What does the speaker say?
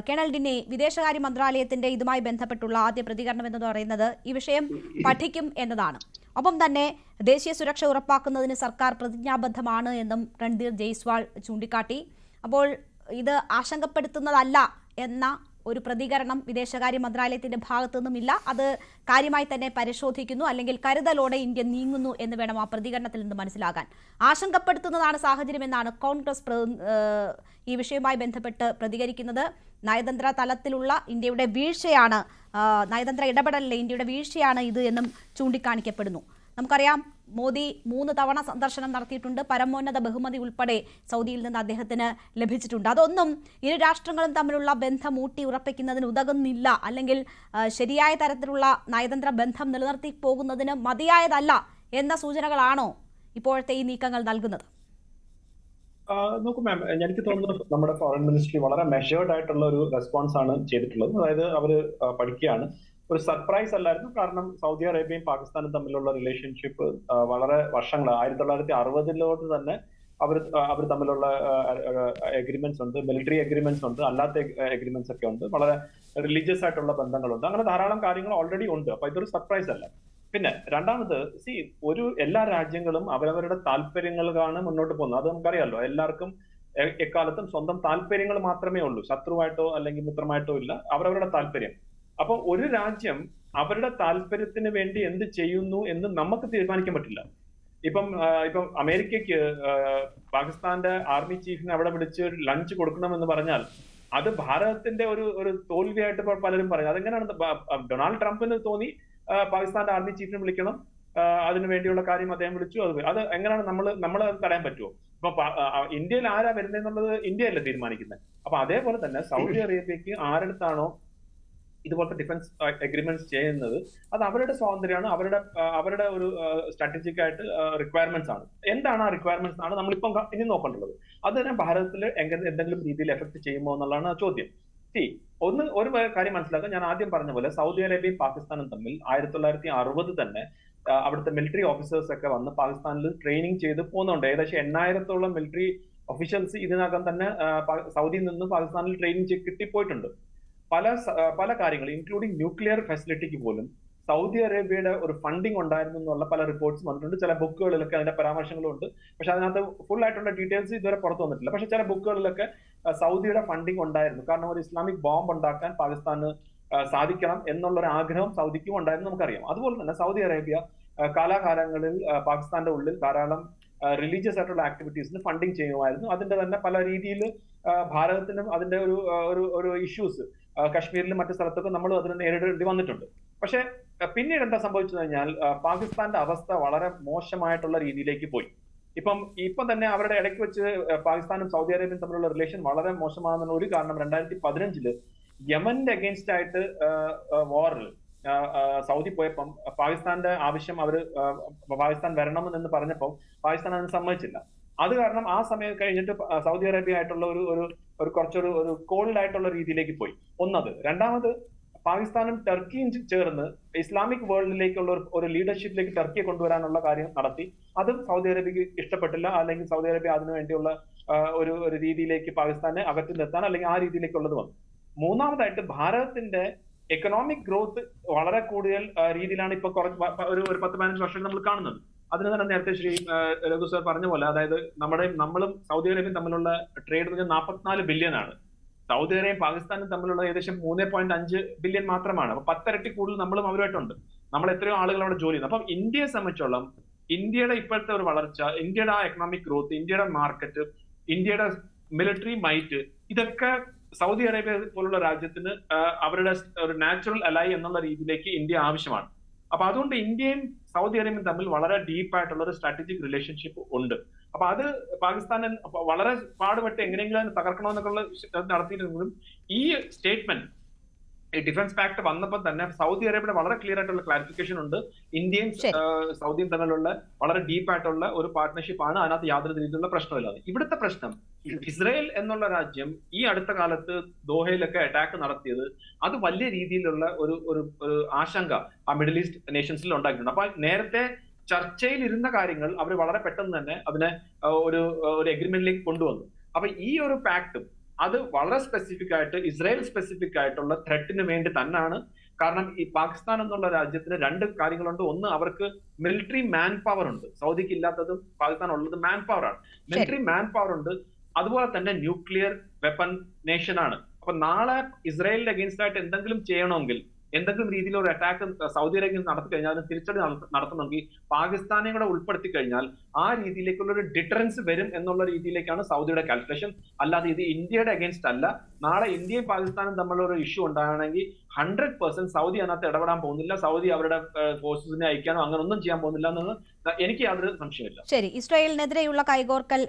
Colonel ഡിന്നി, വിദേശകാര്യ മന്ത്രാലയത്തിന്റെ ഇതുമായി ബന്ധപ്പെട്ടുള്ള ആദ്യ പ്രതികരണം എന്ന് പറയുന്നത് ഈ വിഷയം പഠിക്കും എന്നതാണ്. ഒപ്പം തന്നെ ദേശീയ സുരക്ഷ ഉറപ്പാക്കുന്നതിന് സർക്കാർ പ്രതിജ്ഞാബദ്ധമാണ് എന്നും രൺധീർ ജയ്സ്വാൾ ചൂണ്ടിക്കാട്ടി. അപ്പോൾ ഇത് ആശങ്കപ്പെടുത്തുന്നതല്ല എന്ന ഒരു പ്രതികരണം വിദേശകാര്യ മന്ത്രാലയത്തിന്റെ ഭാഗത്തു നിന്നുമില്ല. അത് കാര്യമായി തന്നെ പരിശോധിക്കുന്നു, അല്ലെങ്കിൽ കരുതലോടെ ഇന്ത്യ നീങ്ങുന്നു എന്ന് വേണം ആ പ്രതികരണത്തിൽ നിന്ന് മനസ്സിലാകാൻ. ആശങ്കപ്പെടുത്തുന്നതാണ് സാഹചര്യമെന്നാണ് കോൺഗ്രസ് ഈ വിഷയവുമായി ബന്ധപ്പെട്ട് പ്രതികരിക്കുന്നത്. നയതന്ത്ര തലത്തിലുള്ള ഇന്ത്യയുടെ വീഴ്ചയാണ്, നയതന്ത്ര ഇടപെടലിലെ ഇന്ത്യയുടെ വീഴ്ചയാണ് ഇത് എന്നും ചൂണ്ടിക്കാണിക്കപ്പെടുന്നു. നമുക്കറിയാം, മോദി 3 തവണ സന്ദർശനം നടത്തിയിട്ടുണ്ട്. പരമോന്നത ബഹുമതി ഉൾപ്പെടെ സൗദിയിൽ നിന്ന് അദ്ദേഹത്തിന് ലഭിച്ചിട്ടുണ്ട്. അതൊന്നും ഇരു രാഷ്ട്രങ്ങളും തമ്മിലുള്ള ബന്ധം ഊട്ടി ഉറപ്പിക്കുന്നതിന് ഉതകുന്നില്ല, അല്ലെങ്കിൽ ശരിയായ തരത്തിലുള്ള നയതന്ത്ര ബന്ധം നിലനിർത്തി പോകുന്നതിന് മതിയായതല്ല എന്ന സൂചനകളാണോ ഇപ്പോഴത്തെ ഈ നീക്കങ്ങൾ നൽകുന്നത്? നോക്കൂ മാം, എനിക്ക് തോന്നുന്നു നമ്മുടെ ഫോറിൻ മിനിസ്ട്രി വളരെ മെഷേർഡ് ആയിട്ടുള്ള ഒരു റെസ്പോൺസ് ആണ് ചെയ്തിട്ടുള്ളത്. അതായത് അവര് പഠിക്കുകയാണ്. ഒരു സർപ്രൈസ് അല്ലായിരുന്നു. കാരണം സൗദി അറേബ്യയും പാകിസ്ഥാനും തമ്മിലുള്ള റിലേഷൻഷിപ്പ് വളരെ വർഷങ്ങളാണ്. 1960 തന്നെ അവർ തമ്മിലുള്ള എഗ്രിമെന്റ്സ് ഉണ്ട്, മിലിറ്ററി എഗ്രിമെന്റ്സ് ഉണ്ട്, അല്ലാത്ത എഗ്രിമെന്റ്സ് ഒക്കെ ഉണ്ട്, വളരെ റിലീജിയസ് ആയിട്ടുള്ള ബന്ധങ്ങളുണ്ട്. അങ്ങനെ ധാരാളം കാര്യങ്ങൾ ഓൾറെഡി ഉണ്ട്. അപ്പൊ ഇതൊരു സർപ്രൈസ് അല്ല. പിന്നെ രണ്ടാമത്, എല്ലാ രാജ്യങ്ങളും അവരവരുടെ താല്പര്യങ്ങൾക്കാണ് മുന്നോട്ട് പോകുന്നത്. അത് നമുക്കറിയാമല്ലോ. എല്ലാവർക്കും എക്കാലത്തും സ്വന്തം താല്പര്യങ്ങൾ മാത്രമേ ഉള്ളൂ. ശത്രുവായിട്ടോ അല്ലെങ്കിൽ മിത്രമായിട്ടോ ഇല്ല, അവരവരുടെ താല്പര്യം. അപ്പൊ ഒരു രാജ്യം അവരുടെ താല്പര്യത്തിന് വേണ്ടി എന്ത് ചെയ്യുന്നു എന്ന് നമുക്ക് തീരുമാനിക്കാൻ പറ്റില്ല. ഇപ്പം അമേരിക്കയ്ക്ക് പാകിസ്ഥാന്റെ ആർമി ചീഫിനെ അവിടെ വിളിച്ച് ലഞ്ച് കൊടുക്കണമെന്ന് പറഞ്ഞാൽ അത് ഭാരതത്തിന്റെ ഒരു തോൽവിയായിട്ട് പലരും പറയും. അതെങ്ങനെയാണ്? ഡൊണാൾഡ് ട്രംപിന് തോന്നി പാകിസ്ഥാന്റെ ആർമി ചീഫിനെ വിളിക്കണം, അതിനു വേണ്ടിയുള്ള കാര്യം അദ്ദേഹം വിളിച്ചു. അത് എങ്ങനെയാണ് നമ്മൾ അത് തടയാൻ പറ്റുമോ? ഇപ്പൊ ഇന്ത്യയിൽ ആരാ വരുന്നതെന്നുള്ളത് ഇന്ത്യയല്ലേ തീരുമാനിക്കുന്നത്. അപ്പൊ അതേപോലെ തന്നെ സൗദി അറേബ്യക്ക് ആരടുത്താണോ ഇതുപോലത്തെ ഡിഫൻസ് എഗ്രിമെന്റ്സ് ചെയ്യുന്നത്, അത് അവരുടെ സ്വാതന്ത്ര്യമാണ്, അവരുടെ ഒരു സ്ട്രാറ്റജിക് ആയിട്ട് റിക്വയർമെന്റ്സ് ആണ്. എന്താണ് ആ റിക്വയർമെന്റ്സ് ആണ് നമ്മളിപ്പം ഇനി നോക്കേണ്ടത്. അത് തന്നെ ഭാരതത്തിൽ എന്തെങ്കിലും രീതിയിൽ എഫക്ട് ചെയ്യുമോ എന്നുള്ളതാണ് ചോദ്യം. ഒരു കാര്യം മനസ്സിലാക്കുക. ഞാൻ ആദ്യം പറഞ്ഞ പോലെ സൗദി അറേബ്യയും പാകിസ്ഥാനും തമ്മിൽ 1960 തന്നെ അവിടുത്തെ മിലിറ്ററി ഓഫീസേഴ്സ് ഒക്കെ വന്ന് പാകിസ്ഥാനിൽ ട്രെയിനിങ് ചെയ്ത് പോകുന്നുണ്ട്. ഏകദേശം 8000-ഓളം മിലിറ്ററി ഒഫീഷ്യൽസ് ഇതിനകം തന്നെ സൗദിയിൽ നിന്ന് പാകിസ്ഥാനിൽ ട്രെയിനിങ് കിട്ടിപ്പോയിട്ടുണ്ട്. പല കാര്യങ്ങൾ, ഇൻക്ലൂഡിംഗ് ന്യൂക്ലിയർ ഫെസിലിറ്റിക്ക് പോലും സൗദി അറേബ്യയുടെ ഒരു ഫണ്ടിങ് ഉണ്ടായിരുന്നു എന്നുള്ള പല റിപ്പോർട്ട്സ് വന്നിട്ടുണ്ട്. ചില ബുക്കുകളിലൊക്കെ അതിന്റെ പരാമർശങ്ങളും ഉണ്ട്. പക്ഷെ അതിനകത്ത് ഫുൾ ആയിട്ടുള്ള ഡീറ്റെയിൽസ് ഇതുവരെ പുറത്തു വന്നിട്ടില്ല. പക്ഷെ ചില ബുക്കുകളിലൊക്കെ സൗദിയുടെ ഫണ്ടിങ് ഉണ്ടായിരുന്നു. കാരണം ഒരു ഇസ്ലാമിക് ബോംബ് ഉണ്ടാക്കാൻ പാകിസ്ഥാന് സാധിക്കണം എന്നുള്ള ഒരു ആഗ്രഹം സൗദിക്കും ഉണ്ടായിരുന്നു, നമുക്കറിയാം. അതുപോലെ തന്നെ സൗദി അറേബ്യ കാലാകാലങ്ങളിൽ പാകിസ്ഥാന്റെ ഉള്ളിൽ ധാരാളം റിലീജിയസ് ആയിട്ടുള്ള ആക്ടിവിറ്റീസിന് ഫണ്ടിങ് ചെയ്യുമായിരുന്നു. അതിന്റെ തന്നെ പല രീതിയിൽ ഭാരതത്തിനും അതിന്റെ ഒരു ഇഷ്യൂസ് കശ്മീരിലും മറ്റു സ്ഥലത്തൊക്കെ നമ്മൾ അതിനെ നേരിടേണ്ടി വന്നിട്ടുണ്ട്. പക്ഷെ പിന്നീട് എന്താ സംഭവിച്ചു കഴിഞ്ഞാൽ പാകിസ്ഥാന്റെ അവസ്ഥ വളരെ മോശമായിട്ടുള്ള രീതിയിലേക്ക് പോയി. ഇപ്പം തന്നെ അവരുടെ ഇടയ്ക്ക് വെച്ച് പാകിസ്ഥാനും സൗദി അറേബ്യയും തമ്മിലുള്ള റിലേഷൻ വളരെ മോശമാകുന്ന ഒരു കാരണം 2015 യമന്റെ അഗേൻസ്റ്റ് ആയിട്ട് വാറിൽ സൗദി പോയപ്പം പാകിസ്ഥാന്റെ ആവശ്യം പാകിസ്ഥാൻ വരണമെന്ന് പറഞ്ഞപ്പോൾ പാകിസ്ഥാൻ അതിന് സമ്മതിച്ചില്ല. അത് കാരണം ആ സമയം കഴിഞ്ഞിട്ട് സൗദി അറേബ്യ ആയിട്ടുള്ള ഒരു കുറച്ചൊരു കോൾഡ് ആയിട്ടുള്ള രീതിയിലേക്ക് പോയി. ഒന്നത്. രണ്ടാമത്, പാകിസ്ഥാനും ടർക്കിയും ചേർന്ന് ഇസ്ലാമിക് വേൾഡിലേക്കുള്ള ഒരു ലീഡർഷിപ്പിലേക്ക് ടർക്കിയെ കൊണ്ടുവരാനുള്ള കാര്യം നടത്തി. അതും സൗദി അറേബ്യക്ക് ഇഷ്ടപ്പെട്ടില്ല. അല്ലെങ്കിൽ സൗദി അറേബ്യ അതിനു വേണ്ടിയുള്ള ഒരു രീതിയിലേക്ക് പാകിസ്ഥാനെ അകറ്റി നിർത്താൻ അല്ലെങ്കിൽ ആ രീതിയിലേക്കുള്ളത് വന്നു. മൂന്നാമതായിട്ട്, ഭാരതത്തിന്റെ എക്കണോമിക് ഗ്രോത്ത് വളരെ കൂടുതൽ രീതിയിലാണ് ഇപ്പൊ ഒരു 10-15 വർഷം നമ്മൾ കാണുന്നത്. അതിന് തന്നെ നേരത്തെ ശ്രീ രഘു സർ പറഞ്ഞ പോലെ, അതായത് നമ്മളും സൗദി അറേബ്യയും തമ്മിലുള്ള ട്രേഡ് 44 ബില്യൺ ആണ്. സൗദി അറേബ്യയും പാകിസ്ഥാനും തമ്മിലുള്ള ഏകദേശം 3.5 ബില്യൺ മാത്രമാണ്. അപ്പൊ 10 ഇരട്ടി കൂടുതൽ നമ്മളും അവരുമായിട്ടുണ്ട്. നമ്മൾ എത്രയോ ആളുകൾ അവിടെ ജോലി ചെയ്യുന്നു. അപ്പം ഇന്ത്യയെ സംബന്ധിച്ചോളം ഇന്ത്യയുടെ ഇപ്പോഴത്തെ ഒരു വളർച്ച, ഇന്ത്യയുടെ ആ എക്കണോമിക് ഗ്രോത്ത്, ഇന്ത്യയുടെ മാർക്കറ്റ്, ഇന്ത്യയുടെ മിലിറ്ററി മൈറ്റ്, ഇതൊക്കെ സൗദി അറേബ്യ പോലുള്ള രാജ്യത്തിന് അവരുടെ ഒരു നാച്ചുറൽ അലൈ എന്നുള്ള രീതിയിലേക്ക് ഇന്ത്യ ആവശ്യമാണ്. അപ്പൊ അതുകൊണ്ട് ഇന്ത്യയും സൗദി അറേബ്യയും തമ്മിൽ വളരെ ഡീപ്പ് ആയിട്ടുള്ള ഒരു സ്ട്രാറ്റജിക് റിലേഷൻഷിപ്പ് ഉണ്ട്. അപ്പൊ അത് പാകിസ്ഥാൻ വളരെ പാടുപെട്ട് എങ്ങനെയെങ്കിലും തകർക്കണമെന്നൊക്കെയുള്ള നടത്തിയിരുന്നെങ്കിലും ഈ സ്റ്റേറ്റ്മെന്റ്, ഈ ഡിഫൻസ് പാക്ട് വന്നപ്പോൾ തന്നെ സൗദി അറേബ്യയുടെ വളരെ ക്ലിയർ ആയിട്ടുള്ള ക്ലാരിഫിക്കേഷൻ ഉണ്ട്. ഇന്ത്യയും സൗദിയും തമ്മിലുള്ള വളരെ ഡീപ്പ് ആയിട്ടുള്ള ഒരു പാർട്ട്ണർഷിപ്പ് ആണ്. അതിനകത്ത് യാതൊരു രീതിയിലുള്ള പ്രശ്നമില്ലാതെ. ഇവിടുത്തെ പ്രശ്നം, ഇസ്രായേൽ എന്നുള്ള രാജ്യം ഈ അടുത്ത കാലത്ത് ദോഹയിലൊക്കെ അറ്റാക്ക് നടത്തിയത്, അത് വലിയ രീതിയിലുള്ള ഒരു ആശങ്ക ആ മിഡിൽ ഈസ്റ്റ് നേഷൻസിൽ ഉണ്ടാക്കിയിട്ടുണ്ട്. അപ്പൊ നേരത്തെ ചർച്ചയിൽ ഇരുന്ന കാര്യങ്ങൾ അവർ വളരെ പെട്ടെന്ന് തന്നെ അതിനെ ഒരു എഗ്രിമെന്റിലേക്ക് കൊണ്ടുവന്നു. അപ്പൊ ഈ ഒരു പാക്ടും അത് വളരെ സ്പെസിഫിക് ആയിട്ട് ഇസ്രായേൽ സ്പെസിഫിക് ആയിട്ടുള്ള ത്രെറ്റിന് വേണ്ടി തന്നെയാണ്. കാരണം ഈ പാകിസ്ഥാൻ എന്നുള്ള രാജ്യത്തിന് രണ്ട് കാര്യങ്ങളുണ്ട്. ഒന്ന്, അവർക്ക് മിലിറ്ററി മാൻ പവർ ഉണ്ട്. സൗദിക്ക് ഇല്ലാത്തതും പാകിസ്ഥാൻ ഉള്ളത് മാൻ പവർ ആണ്. മിലിറ്ററി മാൻ പവർ ഉണ്ട്. അതുപോലെ തന്നെ ന്യൂക്ലിയർ വെപ്പൺ നേഷൻ ആണ്. അപ്പൊ നാളെ ഇസ്രായേലിന്റെ അഗേൻസ്റ്റ് ആയിട്ട് എന്തെങ്കിലും ചെയ്യണമെങ്കിൽ, എന്തെങ്കിലും രീതിയിൽ ഒരു അറ്റാക്ക് സൗദി അറേബ്യ നടത്തി കഴിഞ്ഞാൽ അതിന് തിരിച്ചടി നടത്തണമെങ്കിൽ പാകിസ്ഥാനെ കൂടെ ഉൾപ്പെടുത്തി കഴിഞ്ഞാൽ ആ രീതിയിലേക്കുള്ള ഒരു ഡിറ്ററൻസ് വരും എന്നുള്ള രീതിയിലേക്കാണ് സൗദിയുടെ കാൽക്കുലേഷൻ. അല്ലാതെ ഇത് ഇന്ത്യയുടെ അഗേൻസ്റ്റ് അല്ല. നാളെ ഇന്ത്യയും പാകിസ്ഥാനും തമ്മിലുള്ള ഒരു ഇഷ്യൂ ഉണ്ടാകണമെങ്കിൽ 100% സൗദി അതിനകത്ത് ഇടപെടാൻ പോകുന്നില്ല. സൗദി അവരുടെ ഫോഴ്സസിനെ അയക്കാനോ അങ്ങനെ ഒന്നും ചെയ്യാൻ പോകുന്നില്ല എന്നാണ് എനിക്ക് യാതൊരു സംശയമില്ല. ശരി, ഇസ്രായേലിനെതിരെയുള്ള കൈകോർക്കൽ